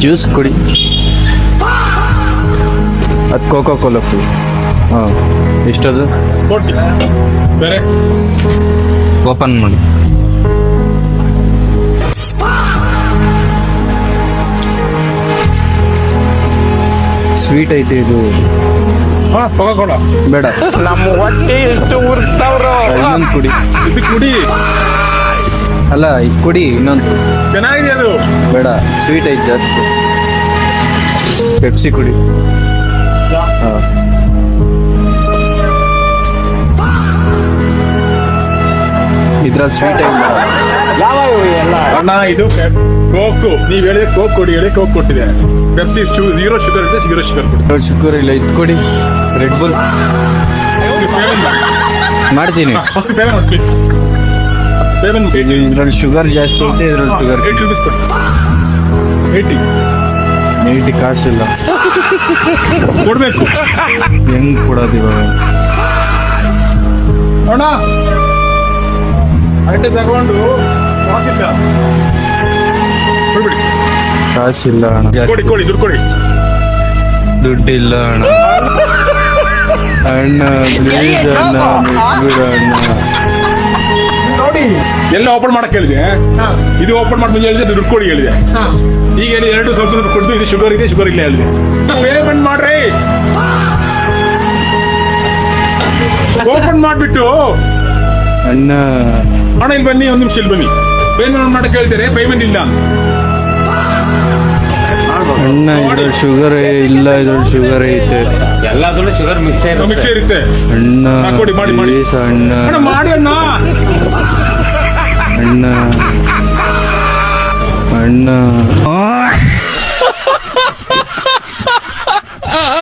Juice ಕುಡಿ. ಅದು cocoa Cola ಕುಡಿ. ಹಾಂ, ಎಷ್ಟದು? 40. ಬೇರೆ ಓಪನ್ ಮಾಡಿ. ಸ್ವೀಟ್ ಐತೆ ಇದು. ಹಾಂ ಕೋಕಾ ಬೇಡ, ನಮ್ಮ ಹೊಟ್ಟೆ ಎಷ್ಟು ಉರ್ಸ್ತಾವ್ರು. ಇನ್ನೊಂದು ಕುಡಿ. ಇದು ಕುಡಿ, ಅಲ್ಲ ಇದು ಕುಡಿ ಇನ್ನೊಂದು. ಚೆನ್ನಾಗಿದೆ ಅದು. ಬೇಡ, ಸ್ವೀಟ್ ಐತೆ ಜಾಸ್ತಿ. ಪೆಪ್ಸಿ ಕುಡಿ. ಹಾಂ, ಇದ್ರಲ್ಲಿ ಸ್ವೀಟ್ ಇಲ್ಲ. ಅಣ್ಣ ಇದು ಕೋಕು, ನೀವ್ ಹೇಳಿದ್ರೆ ಕೋಕ್ ಕೊಡಿ ಹೇಳಿ ಕೋಕ್ ಕೊಟ್ಟಿದೆ. ಪೆಪ್ಸಿ 0 ಶುಗರ್ ಇದೆ, 0 ಶುಗರ್ ಕೊಡಿ. ಶುಗರ್ ಇಲ್ಲ, ಇದು ಕೊಡಿ. ರೆಡ್ ಬುಲ್ ಮಾಡ್ತೀನಿ. ಫಸ್ಟ್ ಪೇಮೆಂಟ್ ಮಾಡಿ ಪ್ಲೀಸ್. First payment. ಇದ್ರಲ್ಲಿ ಶುಗರ್ ಜಾಸ್ತಿ ಐತೆ, ಇದ್ರಲ್ಲಿ ಶುಗರ್ 80 rupees ಕೊಡಿ. 80 ಕಾಸಿಲ್ಲ. ಕೊಡ್ಬೇಕು. ಹೆಂಗ್ ಕೊಡೋದು ಇವಾಗ? ಅಣ್ಣ ಅಡ್ಡೆ ತಗೊಂಡು ಕಾಸಿಲ್ಲ ಕೊಡ್ಬಿಡಿ. ಕಾಸಿಲ್ಲ ಅಣ್ಣ. ಕೊಡಿ ಕೊಡಿ, ದುಡ್ಡು ಕೊಡಿ. ದುಡ್ಡಿಲ್ಲ ಅಣ್ಣ. ಅಣ್ಣ ಪ್ಲೀಸ್ ಅಣ್ಣ, ಬಿಡ ಅಣ್ಣ. ನೋಡಿ ಎಲ್ಲ ಓಪನ್ ಮಾಡಕ್ ಹೇಳಿದೆ, ಇದು ಓಪನ್ ಮಾಡಿ ಮುಂದೆ ಹೇಳಿದೆ ದುಡ್ಡು ಕೊಡಿ ಹೇಳಿದೆ. ಈಗ ಹೇಳಿ ಎರಡು ಸ್ವಲ್ಪ ಕೊಡ್ತು, ಇದು ಶುಗರ್ ಇದೆ, ಶುಗರ್ ಇಲ್ಲ ಹೇಳಿದೆ. ಪೇಮೆಂಟ್ ಮಾಡ್ರಿ. ಓಪನ್ ಮಾಡ್ಬಿಟ್ಟು ಅಣ್ಣ ಅಣ್ಣ ಇಲ್ಲಿ ಬನ್ನಿ, ಒಂದ್ ನಿಮಿಷ ಇಲ್ಲಿ ಬನ್ನಿ. ಪೇಮೆಂಟ್ ಮಾಡಕ್ ಹೇಳ್ತಾರೆ, ಪೇಮೆಂಟ್ ಇಲ್ಲ. ಅಣ್ಣ ಇದ್ರಲ್ಲಿ ಶುಗರ್ ಇಲ್ಲ, ಇದ್ರಲ್ಲಿ ಶುಗರ್ ಐತೆ. ಎಲ್ಲದರಲ್ಲೂ ಶುಗರ್ ಮಿಕ್ಸ್ ಮಿಕ್ಸಿ ಇರುತ್ತೆ. ಅಣ್ಣ ಕೊಡಿ, ಮಾಡಿ ಮಾಡಿ ಪ್ಲೀಸ್ ಅಣ್ಣ. ಅಣ್ಣ ಮಾಡಿ ಅಣ್ಣ. ಅಣ್ಣ ಅಣ್ಣ